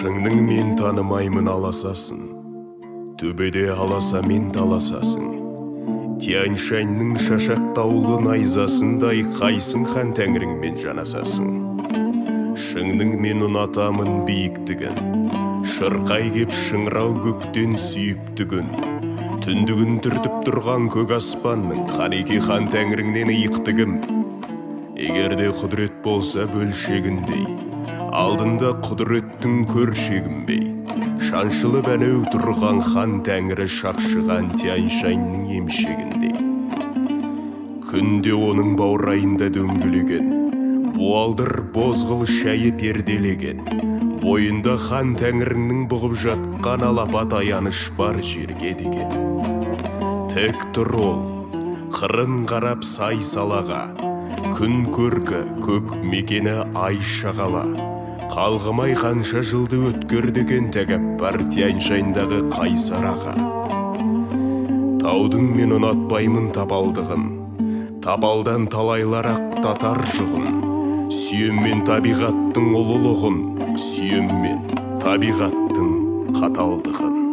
Шыңның мен танымаймын аласасын, төбеде аласа мен таласасын. Тянь-шаньның шашақтаулы найзасындай қайсың хан тәңіріңмен жанасасын. Шыңның мен ұнатамын биіктігін, шырқай кеп шыңырау көктен сүйіптігін. Түндігін түртіп тұрған көк аспанның қанеке хан тәңіріңнен иықтігім. Егерде құдірет болса бөлшегіндей, алдында құдіреттің көршегінбей, шаншылып әнеу тұрған хан тәңірі шапшыған тянь-шаньның емшегіндей. Күнде оның баурайында дөңгелеген, буалдыр бозғыл шәйі перделеген, бойында хан тәңірінің бұғып жатқан алапат аяныш бар жерге деген. Тек тұр ол, қырын қарап сай салаға, күн көркі көк мекені ай шағала. Қалғымай қанша жылды өткердеген тәкаппар тянь-шаньдағы қайсар аға. Таудың мен ұнатпаймын тапалдығын, тапалдан талайлар ақтатар жұғын. Сүйеммен табиғаттың ұлылығын, сүйеммен табиғаттың қаталдығын.